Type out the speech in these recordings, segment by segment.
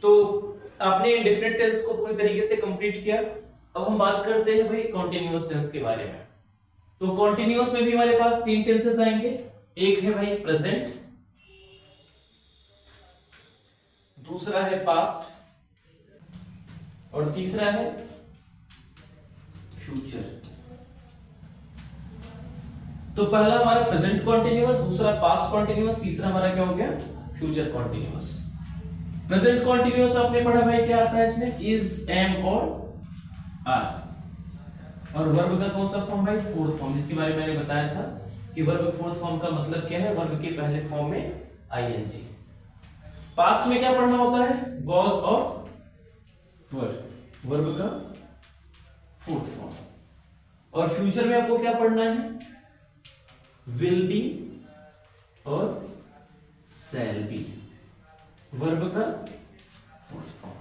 तो आपने indefinite tense को पूरी तरीके से कंप्लीट किया। अब हम बात करते हैं भाई कॉन्टिन्यूअस टेंस के बारे में। तो कॉन्टिन्यूअस में भी हमारे पास तीन टेंसेस आएंगे। एक है भाई प्रेजेंट, दूसरा है पास्ट और तीसरा है फ्यूचर। तो पहला हमारा प्रेजेंट कॉन्टिन्यूअस, दूसरा पास्ट कॉन्टिन्यूअस, तीसरा हमारा क्या हो गया फ्यूचर कॉन्टिन्यूअस। प्रेजेंट कॉन्टिन्यूअस आपने पढ़ा भाई क्या आता है इसमें, इज, एम और आर। और वर्ब का कौन सा फॉर्म भाई, फोर्थ फॉर्म, जिसके बारे में मैंने बताया था कि वर्ब फोर्थ फॉर्म का मतलब क्या है, वर्ब के पहले फॉर्म में आईएनजी। पास्ट में क्या पढ़ना होता है, वॉज और वर, वर्ब का फोर्थ फॉर्म। और फ्यूचर में आपको क्या पढ़ना है, विल बी और शैल बी, वर्ब का फोर्थ फॉर्म।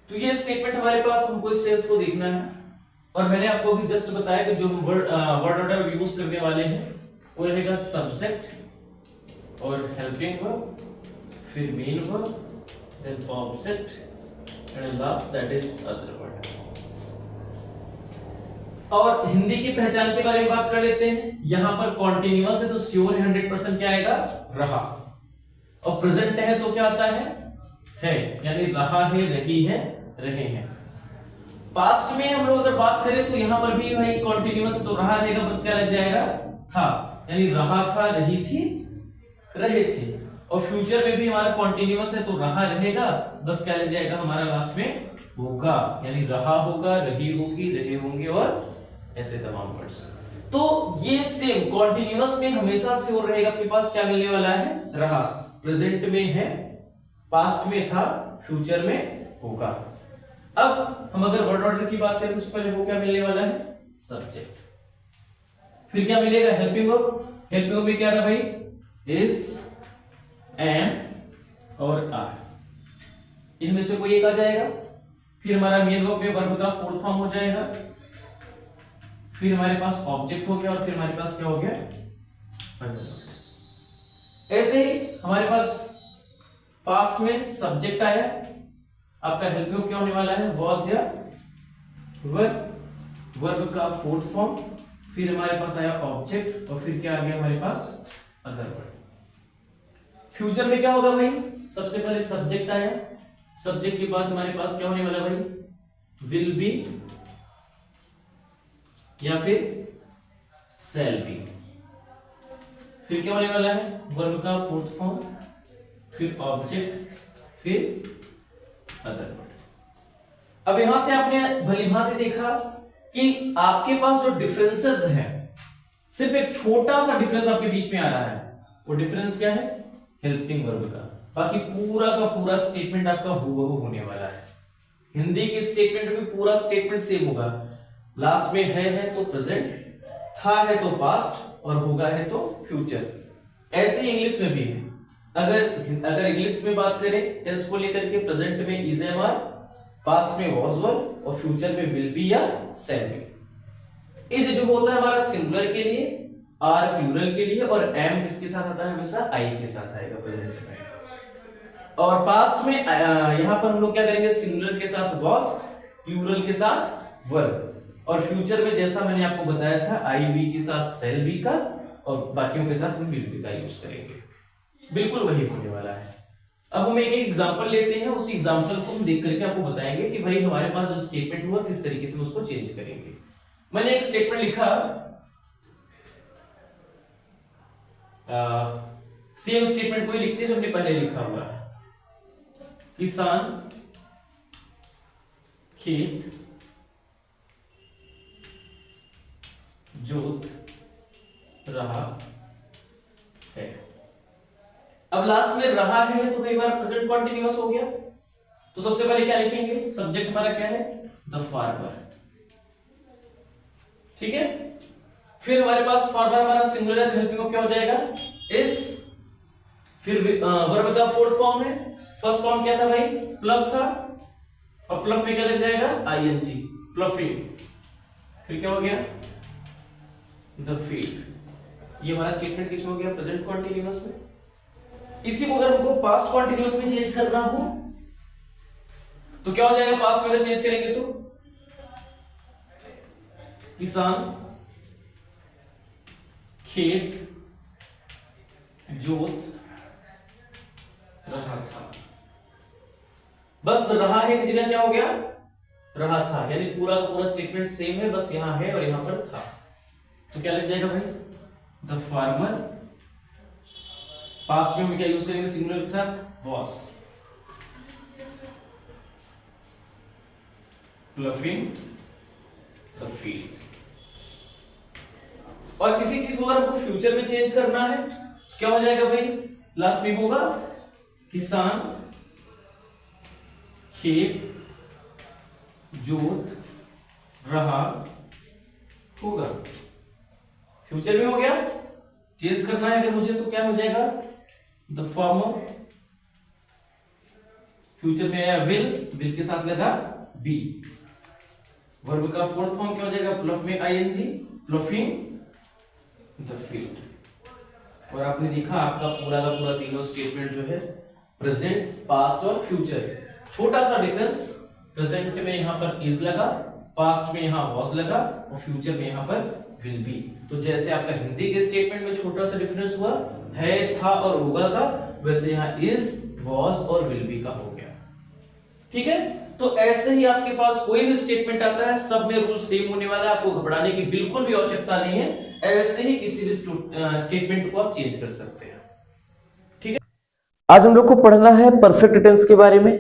तो ये स्टेटमेंट हमारे पास, हमको इस टेंस को देखना है। और मैंने आपको भी जस्ट बताया कि जो वर्ड ऑर्डर यूज करने वाले हैं वो रहेगा सब्जेक्ट और हेल्पिंग वर्ब, फिर main verb, then object and last that is other word. और हिंदी की पहचान के बारे में बात कर लेते हैं। यहां पर कॉन्टिन्यूअस है तो श्योर 100% क्या आएगा, रहा। और प्रेजेंट है तो क्या आता है, यानी रहा है, रही है, रहे हैं। पास्ट में हम लोग अगर बात करें तो यहां पर भी भाई कॉन्टिन्यूअस तो रहा रहेगा, बस क्या लग जाएगा, था, यानी रहा था, रही थी, रहे थे। और फ्यूचर में भी हमारा कॉन्टिन्यूअस है तो रहा रहेगा, बस क्या लग जाएगा हमारा लास्ट में, होगा, यानी रहा होगा, रही होगी, रहे होंगे और ऐसे तमाम वर्ड्स। तो ये सेम कॉन्टिन्यूअस में हमेशा श्योर रहेगा आपके पास क्या मिलने वाला है, रहा, प्रेजेंट में है, पास्ट में था, फ्यूचर में होगा। अब हम अगर वर्ड ऑर्डर की बात करें तो उससे पहले वो क्या मिलने वाला है, सब्जेक्ट, फिर क्या मिलेगा, हेल्पिंग वर्ब। हेल्पिंग वर्ब में क्या रहा भाई, इज, एम और आर, इनमें से कोई एक आ जाएगा। फिर हमारा मेन वर्ब में वर्ब का फोर्थ फॉर्म हो जाएगा, फिर हमारे पास ऑब्जेक्ट हो गया और फिर हमारे पास क्या हो गया, ऐसे ही हमारे पास पास्ट में सब्जेक्ट आया, आपका हेल्पिंग क्या होने वाला है, वॉज या वर्ब, वर्ब का फोर्थ फॉर्म, फिर हमारे पास आया ऑब्जेक्ट और फिर क्या आ गया हमारे पास, अदर वर्ड। फ्यूचर में क्या होगा भाई, सबसे पहले सब्जेक्ट आया, सब्जेक्ट के बाद हमारे पास क्या होने वाला भाई, विल बी या फिर शैल बी, फिर क्या होने वाला है, वर्ब का फोर्थ फॉर्म, फिर ऑब्जेक्ट, फिर अदर वर्ड। अब यहां से आपने भली भांति देखा कि आपके पास जो डिफरेंसेस हैं, सिर्फ एक छोटा सा डिफरेंस आपके बीच में आ रहा है, वो डिफरेंस क्या है, हेल्पिंग वर्ब का। बाकी पूरा का पूरा स्टेटमेंट आपका हूबहू होने वाला है। हिंदी के स्टेटमेंट में पूरा स्टेटमेंट सेम होगा, लास्ट में है तो प्रेजेंट, था है तो पास्ट और होगा है तो फ्यूचर। ऐसे ही इंग्लिश में भी है। अगर इंग्लिश में बात करें टेंस को लेकर के, प्रेजेंट में इज, एम, आर, पास्ट में वॉज, वर और फ्यूचर में विल बी या शैल बी। इज जो होता है हमारा सिंगुलर के लिए, आर प्लूरल के लिए और एम किसके साथ आता है, हमेशा आई के साथ आएगा प्रेजेंट में। और पास्ट में यहां पर हम लोग क्या करेंगे, सिंगुलर के साथ वॉज, प्लूरल के साथ वर्ब, और फ्यूचर में जैसा मैंने आपको बताया था आई बी के साथ शैल बी का और बाकियों के साथ हम विल बी का यूज करेंगे। बिल्कुल वही होने वाला है। अब हम एक एग्जांपल लेते हैं, उस एग्जांपल को हम देख करके आपको बताएंगे कि भाई हमारे पास जो स्टेटमेंट हुआ किस तरीके से हम उसको चेंज करेंगे। मैंने एक स्टेटमेंट लिखा, सेम स्टेटमेंट कोई लिखते हैं जो हमने पहले लिखा हुआ है, किसान खेत जोत रहा है। अब लास्ट में रहा है तो भाई हमारा प्रेजेंट कॉन्टिन्यूअस हो गया। तो सबसे पहले क्या लिखेंगे, सब्जेक्ट हमारा क्या है, द फार्मर, ठीक है। फिर हमारे पास फार्मर हमारा सिंगुलर है तो हेल्पिंग क्या हो जाएगा, इज, फिर वर्ब का फोर्थ फॉर्म है, फर्स्ट फॉर्म क्या था भाई, प्लफ था, और प्लफ में क्या लग जाएगा, आईएनजी, प्लफिंग, फिर क्या हो गया, द फील्ड। ये हमारा स्टेटमेंट किसमें हो गया, प्रेजेंट कॉन्टिन्यूअस में। इसी को अगर हमको पास्ट कॉन्टिन्यूअस में चेंज करना हो तो क्या हो जाएगा पास्ट में अगर चेंज करेंगे तो किसान खेत जोत रहा था। बस रहा है की जगह क्या हो गया रहा था, यानी पूरा का पूरा स्टेटमेंट सेम है, बस यहां है और यहां पर था। तो क्या लग जाएगा भाई द फार्मर, पास्ट में हम क्या यूज करेंगे सिंगुलर के साथ वॉस, प्लफिंग द फील्ड। और इसी चीज को अगर हमको फ्यूचर में चेंज करना है तो क्या हो जाएगा भाई, लास्ट में होगा किसान खेत जोत रहा होगा। फ्यूचर में हो गया, चेंज करना है अगर मुझे तो क्या हो जाएगा द फार्मर, फ्यूचर में आया विल के साथ लगा बी, वर्ब का फोर्थ फॉर्म क्या हो जाएगा प्लफ में आईएनजी, प्लफिंग द फील्ड। और आपने देखा आपका पूरा का पूरा तीनों स्टेटमेंट जो है प्रेजेंट पास्ट और फ्यूचर, छोटा सा डिफरेंस, प्रेजेंट में यहां पर इज लगा, पास्ट में यहां वॉज लगा और फ्यूचर में यहां पर विल बी। तो जैसे आपका हिंदी के स्टेटमेंट में छोटा सा डिफरेंस हुआ है था और होगा का, वैसे यहां इज वॉज और विल बी का हो गया। ठीक है, तो ऐसे ही आपके पास कोई भी स्टेटमेंट आता है सब में रूल सेम होने वाला है, आपको घबराने की बिल्कुल भी आवश्यकता नहीं है। ऐसे ही किसी भी स्टेटमेंट को आप चेंज कर सकते हैं। ठीक है, आज हम लोग को पढ़ना है परफेक्ट टेंस के बारे में।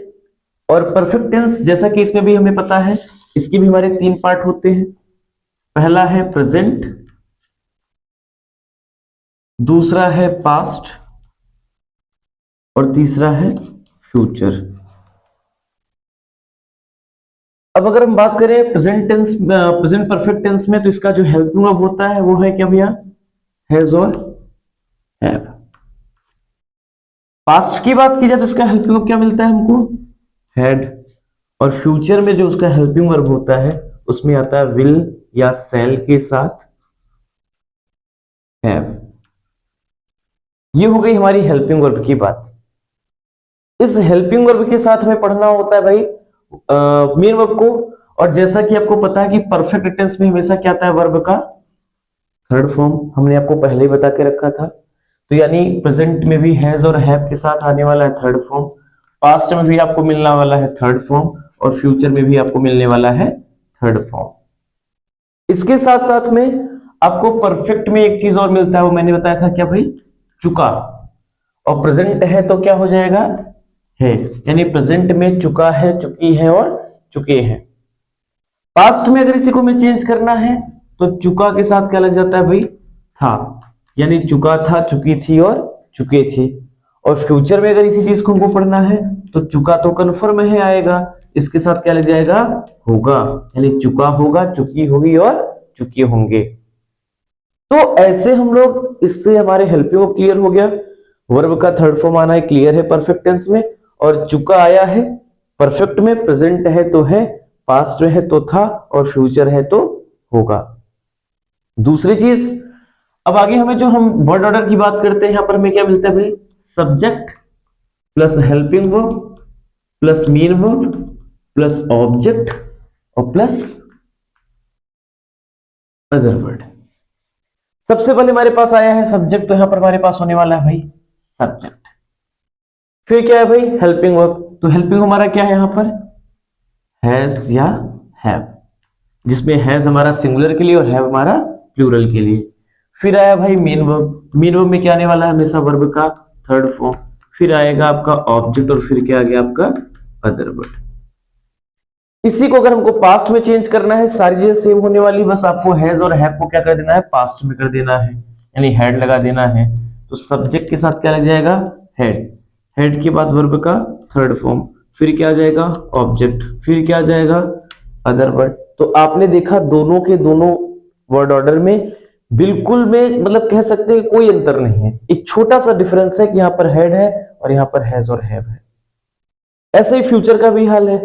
और परफेक्ट टेंस जैसा कि इसमें भी हमें पता है, इसके भी हमारे 3 पार्ट होते हैं। पहला है प्रेजेंट, दूसरा है पास्ट और तीसरा है फ्यूचर। अब अगर हम बात करें present tense, present perfect tense में, तो इसका जो हेल्पिंग वर्ब होता है वो है क्या भैया, हैज और हैव। पास्ट की बात की जाए तो इसका हेल्पिंग वर्ब क्या मिलता है हमको, हैड। और फ्यूचर में जो उसका हेल्पिंग वर्ब होता है उसमें आता है विल या शैल के साथ हैव। ये हो गई हमारी हेल्पिंग वर्ब की बात। इस हेल्पिंग वर्ब के साथ हमें पढ़ना होता है भाई मेन वर्ब को। और जैसा कि आपको पता है कि परफेक्ट टेंस में हमेशा क्या आता है वर्ब का थर्ड फॉर्म, हमने आपको पहले ही बता के रखा था। तो यानी प्रेजेंट में भी हैज और हैव के साथ आने वाला है थर्ड फॉर्म, पास्ट में भी आपको मिलने वाला है थर्ड फॉर्म और फ्यूचर में भी आपको मिलने वाला है थर्ड फॉर्म। इसके साथ साथ में आपको परफेक्ट में एक चीज और मिलता है, वो मैंने बताया था क्या भाई, चुका। और प्रेजेंट है तो क्या हो जाएगा, है, यानी प्रेजेंट में चुका है, चुकी है और चुके हैं। पास्ट में अगर इसी को हमें चेंज करना है तो चुका के साथ क्या लग जाता है भाई, था, यानी चुका था, चुकी थी और चुके थे। और फ्यूचर में अगर इसी चीज को हमको पढ़ना है तो चुका तो कन्फर्म है आएगा, इसके साथ क्या लग जाएगा, होगा, यानी चुका होगा, चुकी होगी और चुके होंगे। तो ऐसे हम लोग, इससे हमारे हेल्पिंग वर्ब क्लियर हो गया, वर्ब का थर्ड फॉर्म आना है क्लियर है परफेक्ट टेंस में, और चुका आया है परफेक्ट में, प्रेजेंट है तो है, पास्ट में है तो था और फ्यूचर है तो होगा। दूसरी चीज, अब आगे हमें जो हम वर्ड ऑर्डर की बात करते हैं, यहां पर हमें क्या मिलता है भाई, subject plus helping verb plus main verb plus object और प्लस अदर वर्ड। सबसे पहले हमारे पास आया है सब्जेक्ट, तो यहां पर हमारे पास होने वाला है भाई सब्जेक्ट। फिर क्या है भाई, हेल्पिंग वर्ब। तो हेल्पिंग हमारा क्या है यहां पर, हैज या हैव, जिसमें हैज हमारा सिंगुलर के लिए और हैव हमारा प्लूरल के लिए। फिर आया भाई मेन वर्ब, मेन वर्ब में क्या आने वाला है, हमेशा वर्ब का थर्ड फॉर्म। फिर आएगा आपका ऑब्जेक्ट और फिर क्या आ गया आपका अदर वर्ड। इसी को अगर हमको पास्ट में चेंज करना है, सारी चीजें सेम होने वाली, बस आपको हैज और हैव को क्या कर देना है, पास्ट में कर देना है, यानी हैड लगा देना है। तो सब्जेक्ट के साथ क्या लग जाएगा, हेड, हेड के बाद वर्ब का थर्ड फॉर्म, फिर क्या आ जाएगा ऑब्जेक्ट, फिर क्या आ जाएगा अदर वर्ड। तो आपने देखा दोनों के दोनों वर्ड ऑर्डर में बिल्कुल में, मतलब कह सकते हैं कोई अंतर नहीं है, एक छोटा सा डिफरेंस है कि यहाँ पर हेड है और यहाँ पर हैज और हैव है। ऐसे ही फ्यूचर का भी हाल है,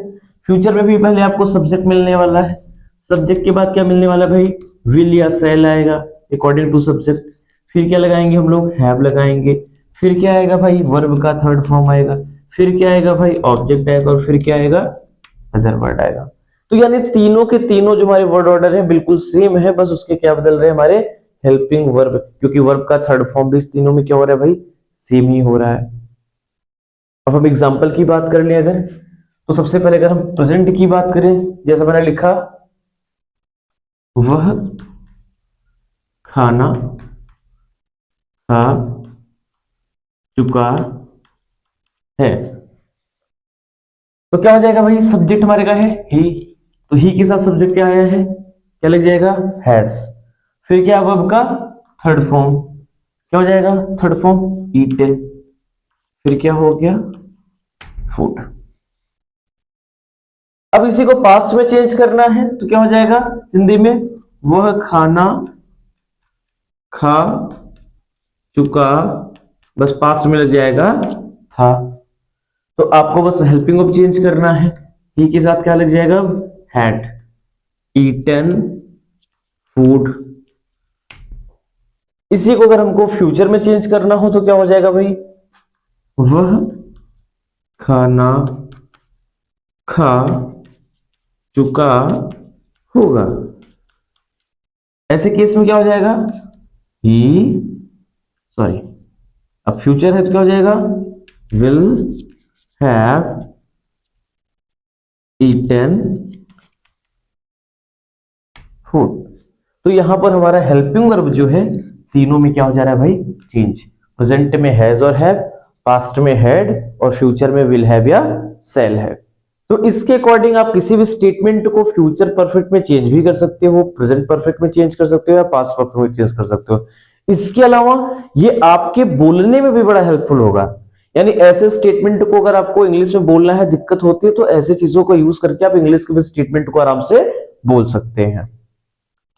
फ्यूचर में भी पहले आपको सब्जेक्ट मिलने वाला है, सब्जेक्ट के बाद क्या मिलने वाला भाई, विल या शैल आएगा अकॉर्डिंग टू सब्जेक्ट। फिर क्या लगाएंगे हम लोग, हैव लगाएंगे। फिर क्या आएगा भाई, वर्ब का थर्ड फॉर्म आएगा। फिर क्या आएगा भाई, ऑब्जेक्ट आएगा। और फिर क्या आएगा, अदर वर्ड आएगा। तो यानी तीनों के तीनों जो हमारे वर्ड ऑर्डर है बिल्कुल सेम है, बस उसके क्या बदल रहे हैं हमारे हेल्पिंग वर्ब, क्योंकि वर्ब का थर्ड फॉर्म भी इस तीनों में क्या हो रहा है भाई, सेम ही हो रहा है। अब हम एग्जांपल की बात कर लें अगर, तो सबसे पहले अगर हम प्रेजेंट की बात करें, जैसा मैंने लिखा वह खाना खा चुका है, तो क्या हो जाएगा भाई, सब्जेक्ट हमारे का है ही, तो ही के साथ सब्जेक्ट क्या आया है, क्या लग जाएगा, हैज। फिर क्या वर्ब का थर्ड फॉर्म, क्या हो जाएगा थर्ड फॉर्म, ईटन। फिर क्या हो गया, फूड। अब इसी को पास्ट में चेंज करना है तो क्या हो जाएगा हिंदी में, वह खाना खा चुका, बस पास्ट में लग जाएगा था। तो आपको बस हेल्पिंग वर्ब चेंज करना है, ही के साथ क्या लग जाएगा, हैड ईटन फूड। इसी को अगर हमको फ्यूचर में चेंज करना हो तो क्या हो जाएगा भाई, वह खाना खा चुका होगा। ऐसे केस में क्या हो जाएगा, ही सॉरी, अब फ्यूचर है तो क्या हो जाएगा, विल हैव ईटन फूड। तो यहां पर हमारा हेल्पिंग वर्ब जो है तीनों में क्या हो जा रहा है भाई, चेंज। प्रेजेंट में हैज और हैव, पास्ट में हैड, और फ्यूचर में विल हैव या शैल हैव। तो इसके अकॉर्डिंग आप किसी भी स्टेटमेंट को फ्यूचर परफेक्ट में चेंज भी कर सकते हो, प्रेजेंट परफेक्ट में चेंज कर सकते हो, या पास्ट परफेक्ट में चेंज कर सकते हो। इसके अलावा ये आपके बोलने में भी बड़ा हेल्पफुल होगा। यानी ऐसे स्टेटमेंट को अगर आपको इंग्लिश में बोलना है, दिक्कत होती है, तो ऐसे चीजों को यूज करके आप इंग्लिश के स्टेटमेंट को आराम से बोल सकते हैं।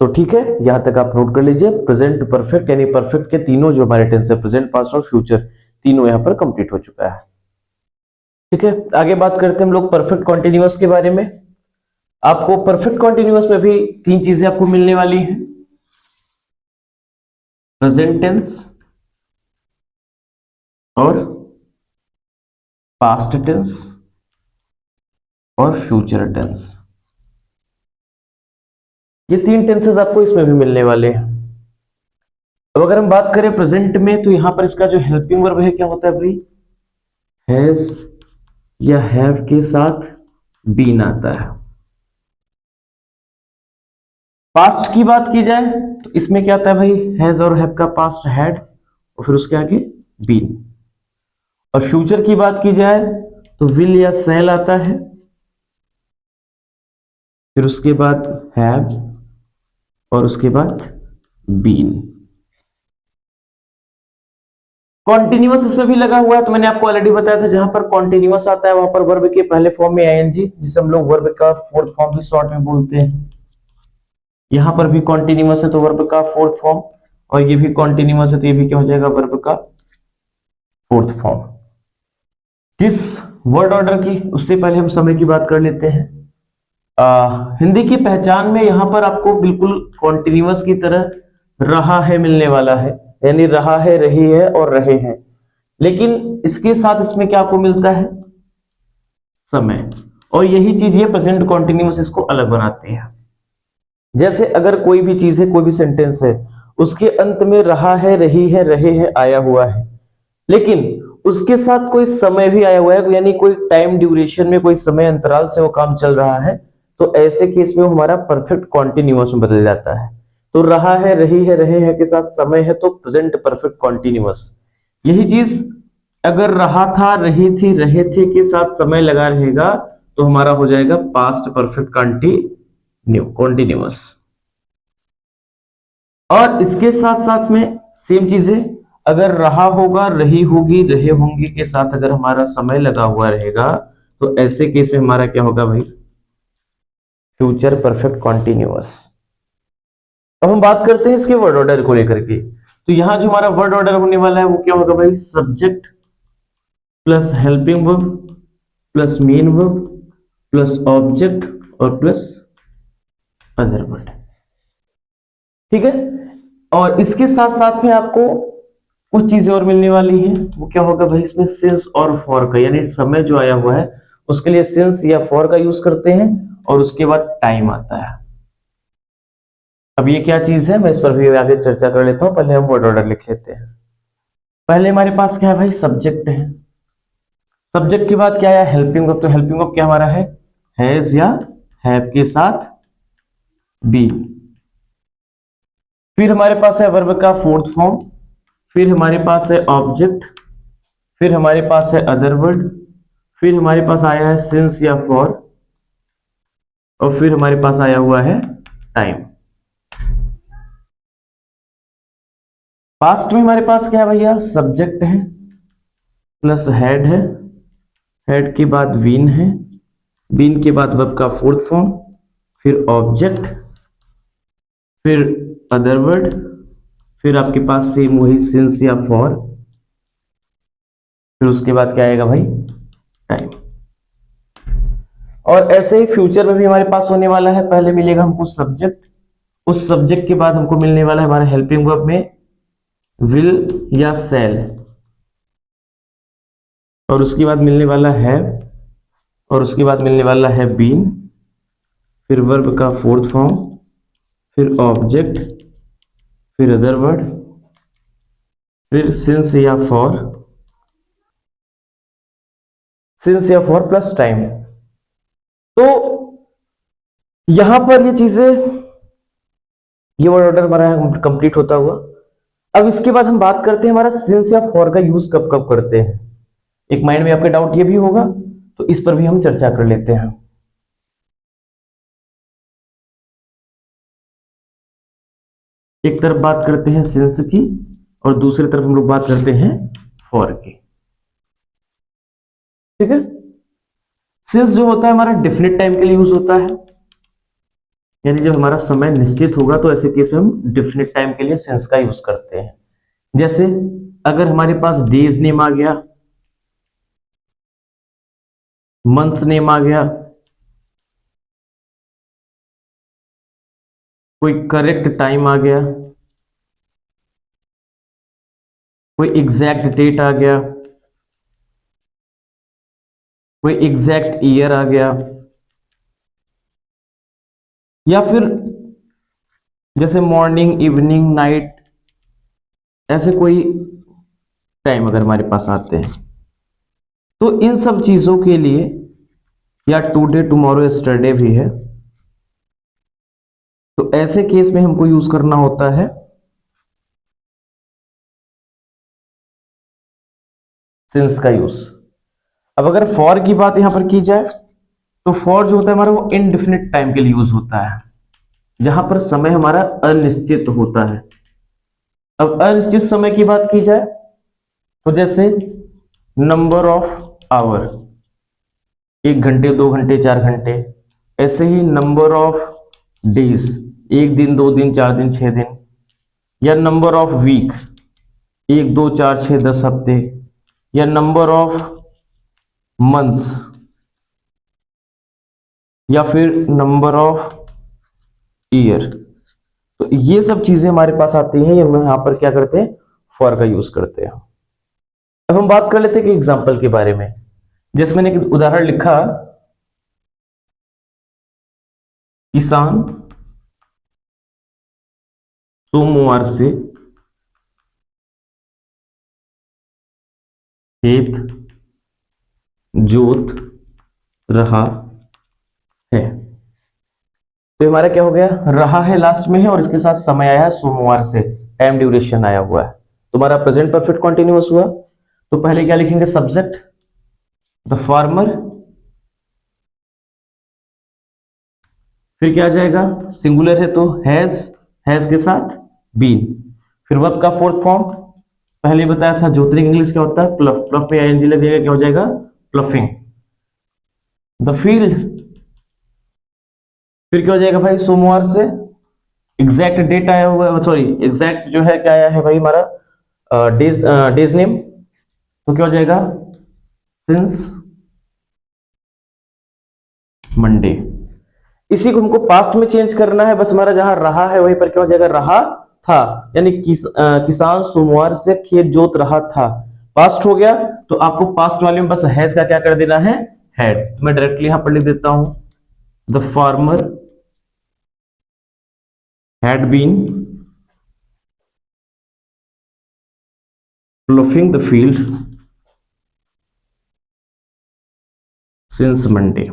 तो ठीक है, यहां तक आप नोट कर लीजिए। प्रेजेंट परफेक्ट यानी परफेक्ट के तीनों जो हमारे टेंस है, प्रेजेंट पास्ट और फ्यूचर, तीनों यहां पर कंप्लीट हो चुका है। ठीक है, आगे बात करते हैं हम लोग परफेक्ट कॉन्टिन्यूअस के बारे में। आपको परफेक्ट कॉन्टिन्यूअस में भी तीन चीजें आपको मिलने वाली हैं, प्रेजेंट टेंस और पास्ट टेंस और फ्यूचर टेंस। ये तीन टेंसेस आपको इसमें भी मिलने वाले हैं। अब अगर हम बात करें प्रेजेंट में, तो यहां पर इसका जो हेल्पिंग वर्ब है क्या होता है भाई, हैज या हैव के साथ बीन आता है। पास्ट की बात की जाए तो इसमें क्या आता है भाई, हैज और हैव का पास्ट हैड और फिर उसके आगे बीन। और फ्यूचर की बात की जाए तो विल या शैल आता है, फिर उसके बाद हैव और उसके बाद बीन। कॉन्टिन्यूअस इसमें भी लगा हुआ है, तो मैंने आपको ऑलरेडी बताया था, जहां पर कॉन्टिन्यूअस आता है वहां पर वर्ब के पहले फॉर्म में आईएनजी, जिसे हम लोग वर्ब का फोर्थ फॉर्म भी शॉर्ट में बोलते हैं। यहां पर भी कॉन्टिन्यूअस है तो वर्ब का फोर्थ फॉर्म, और ये भी कॉन्टिन्यूअस है तो ये भी क्या हो जाएगा, वर्ब का फोर्थ फॉर्म। जिस वर्ड ऑर्डर की, उससे पहले हम समय की बात कर लेते हैं। हिंदी की पहचान में यहां पर आपको बिल्कुल कॉन्टिन्यूअस की तरह रहा है मिलने वाला है, यानी रहा है, रही है और रहे हैं। लेकिन इसके साथ इसमें क्या आपको मिलता है, समय, और यही चीज ये प्रेजेंट कॉन्टिन्यूअस इसको अलग बनाती है। जैसे अगर कोई भी चीज है, कोई भी सेंटेंस है, उसके अंत में रहा है, रही है, रहे हैं आया हुआ है, लेकिन उसके साथ कोई समय भी आया हुआ है, यानी कोई टाइम ड्यूरेशन में, कोई समय अंतराल से वो काम चल रहा है, तो ऐसे केस में हमारा परफेक्ट कॉन्टिन्यूअस में बदल जाता है। तो रहा है, रही है, रहे हैं के साथ समय है तो प्रेजेंट परफेक्ट कॉन्टिन्यूअस। यही चीज अगर रहा था, रही थी, रहे थे के साथ समय लगा रहेगा तो हमारा हो जाएगा पास्ट परफेक्ट कॉन्टिन्यूअस। और इसके साथ साथ में सेम चीजें, अगर रहा होगा, रही होगी, रहे होंगे के साथ अगर हमारा समय लगा हुआ रहेगा तो ऐसे केस में हमारा क्या होगा भाई, फ्यूचर परफेक्ट कॉन्टिन्यूअस। अब हम बात करते हैं इसके वर्ड ऑर्डर को लेकर के। तो यहां जो हमारा वर्ड ऑर्डर होने वाला है वो क्या होगा भाई, subject plus helping verb plus main verb plus object और प्लस अदर वर्ड। ठीक है, और इसके साथ साथ में आपको कुछ चीजें और मिलने वाली हैं। वो क्या होगा भाई, इसमें सिंस और फॉर का, यानी समय जो आया हुआ है उसके लिए सिंस या फॉर का यूज करते हैं और उसके बाद टाइम आता है। अब ये क्या चीज है, मैं इस पर भी आगे चर्चा कर लेता हूं, पहले हम वर्ड ऑर्डर लिख लेते हैं। पहले हमारे पास क्या है भाई, सब्जेक्ट है। सब्जेक्ट के बाद क्या है, हेल्पिंग वर्ब। तो हेल्पिंग वर्ब क्या हमारा है, हैज या हैव के साथ बी। फिर हमारे पास है वर्ब का फोर्थ फॉर्म, फिर हमारे पास है ऑब्जेक्ट, फिर हमारे पास है अदर वर्ड, फिर हमारे पास आया है सिंस या फॉर, और फिर हमारे पास आया हुआ है टाइम। पास्ट में हमारे पास क्या है भैया, सब्जेक्ट है प्लस हेड है, हेड के बाद बीन है, बीन के बाद वर्ब का फोर्थ फॉर्म, फिर ऑब्जेक्ट, फिर अदर वर्ड, फिर आपके पास सेम वही सिंस या फॉर, फिर उसके बाद क्या आएगा भाई, टाइम। और ऐसे ही फ्यूचर में भी हमारे पास होने वाला है। पहले मिलेगा हमको सब्जेक्ट, उस सब्जेक्ट के बाद हमको मिलने वाला है हमारे हेल्पिंग वर्ब में विल या सेल, और उसके बाद मिलने वाला है, और उसके बाद मिलने वाला है बीन, फिर वर्ब का फोर्थ फॉर्म, फिर ऑब्जेक्ट, फिर अदर वर्ड, फिर सिंस या फॉर, सिंस या फॉर प्लस टाइम। तो यहां पर ये चीजें, ये वर्ड ऑर्डर हमारा कंप्लीट होता हुआ। अब इसके बाद हम बात करते हैं हमारा सिंस या फॉर का यूज कब कब करते हैं। एक माइंड में आपके डाउट ये भी होगा, तो इस पर भी हम चर्चा कर लेते हैं। एक तरफ बात करते हैं सिंस की और दूसरी तरफ हम लोग बात करते हैं फॉर की, ठीक है। सिंस जो होता है हमारा डेफिनेट टाइम के लिए यूज होता है, यानी जब हमारा समय निश्चित होगा तो ऐसे केस में हम डेफिनेट टाइम के लिए सिंस का यूज करते हैं। जैसे अगर हमारे पास डेज नेम आ गया, मंथ्स नेम आ गया, कोई करेक्ट टाइम आ गया, कोई एग्जैक्ट डेट आ गया, कोई एग्जैक्ट ईयर आ गया, या फिर जैसे मॉर्निंग, इवनिंग, नाइट, ऐसे कोई टाइम अगर हमारे पास आते हैं, तो इन सब चीजों के लिए, या टुडे, टुमारो, यस्टरडे भी है, तो ऐसे केस में हमको यूज करना होता है सिंस का यूज। अब अगर फॉर की बात यहां पर की जाए, तो फॉर जो होता है हमारा वो इनडिफिनिट टाइम के लिए यूज होता है, जहां पर समय हमारा अनिश्चित होता है। अब अनिश्चित समय की बात की जाए, तो जैसे नंबर ऑफ आवर, 1 घंटे, 2 घंटे, 4 घंटे, ऐसे ही नंबर ऑफ डेज, 1 दिन, 2 दिन, 4 दिन, 6 दिन, या नंबर ऑफ वीक, 1, 2, 4, 6, 10 हफ्ते, या नंबर ऑफ मंथ्स, या फिर नंबर ऑफ ईयर। तो ये सब चीजें हमारे पास आती हैं, हम यहां पर क्या करते हैं, फॉर का यूज करते हैं। अब हम बात कर लेते हैं कि एग्जाम्पल के बारे में। जैसे मैंने एक उदाहरण लिखा, किसान सोमवार से खेत जोत रहा है। तो हमारा क्या हो गया, रहा है लास्ट में है और इसके साथ समय आया है सोमवार से, टाइम ड्यूरेशन आया हुआ है, तुम्हारा प्रेजेंट परफेक्ट कॉन्टिन्यूअस हुआ। तो पहले क्या लिखेंगे, सब्जेक्ट द फार्मर, फिर क्या आ जाएगा, सिंगुलर है तो हैज के साथ बीन, फिर वर्ब का फोर्थ फॉर्म, पहले बताया था जोतरिंग इंग्लिश क्या होता है, प्लफ, प्लफ पे आईएनजी लगेगा, क्या हो जाएगा, प्लफिंग। द फील्ड, फिर क्या हो जाएगा भाई, सोमवार से, एग्जैक्ट डेट आया हुआ है, सॉरी एग्जैक्ट जो है क्या आया है भाई हमारा डेज नेम, तो क्या हो जाएगा, सिंस मंडे। इसी को हमको पास्ट में चेंज करना है, बस हमारा जहां रहा है वहीं पर क्या हो जाएगा, रहा था, यानी किसान सोमवार से खेत जोत रहा था, पास्ट हो गया। तो आपको पास्ट वाले में बस हैज का क्या कर देना है, हैड, मैं डायरेक्टली यहां पर लिख देता हूं the farmer had been ploughing the field since Monday.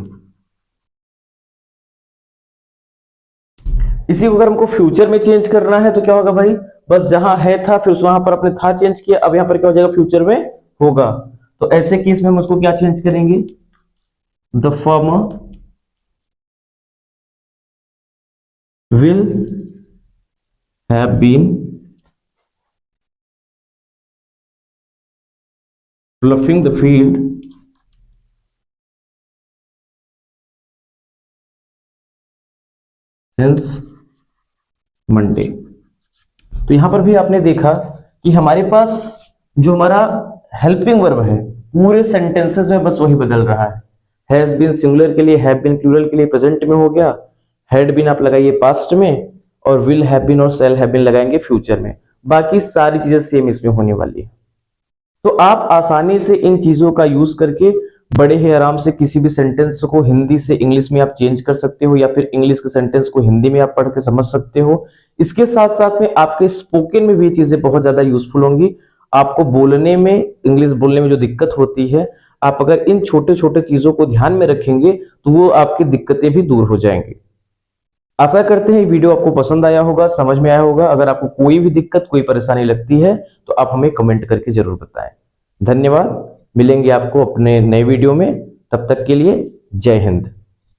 इसी को अगर हमको फ्यूचर में चेंज करना है तो क्या होगा भाई, बस जहां है था फिर वहां पर अपने था चेंज किया, अब यहां पर क्या हो जाएगा, फ्यूचर में होगा। तो ऐसे केस में हम उसको क्या चेंज करेंगे, the farmer will have been ploughing the field since Monday. तो यहां पर भी आपने देखा कि हमारे पास जो हमारा हेल्पिंग वर्ब है पूरे सेंटेंसेस में बस वही बदल रहा है। हैज बीन सिंगुलर के लिए, हैव बीन प्लूरल के लिए प्रेजेंट में हो गया, हैड बीन आप लगाइए पास्ट में, और विल हैव बीन और शैल हैव बीन लगाएंगे फ्यूचर में। बाकी सारी चीजें सेम इसमें होने वाली है। तो आप आसानी से इन चीजों का यूज करके बड़े ही आराम से किसी भी सेंटेंस को हिंदी से इंग्लिश में आप चेंज कर सकते हो, या फिर इंग्लिश के सेंटेंस को हिंदी में आप पढ़ के समझ सकते हो। इसके साथ साथ में आपके स्पोकन में भी चीजें बहुत ज्यादा यूजफुल होंगी। आपको बोलने में, इंग्लिश बोलने में जो दिक्कत होती है, आप अगर इन छोटे छोटे चीजों को ध्यान में रखेंगे तो वो आपकी दिक्कतें भी दूर हो जाएंगी। आशा करते हैं ये वीडियो आपको पसंद आया होगा, समझ में आया होगा। अगर आपको कोई भी दिक्कत, कोई परेशानी लगती है तो आप हमें कमेंट करके जरूर बताएं। धन्यवाद, मिलेंगे आपको अपने नए वीडियो में, तब तक के लिए जय हिंद।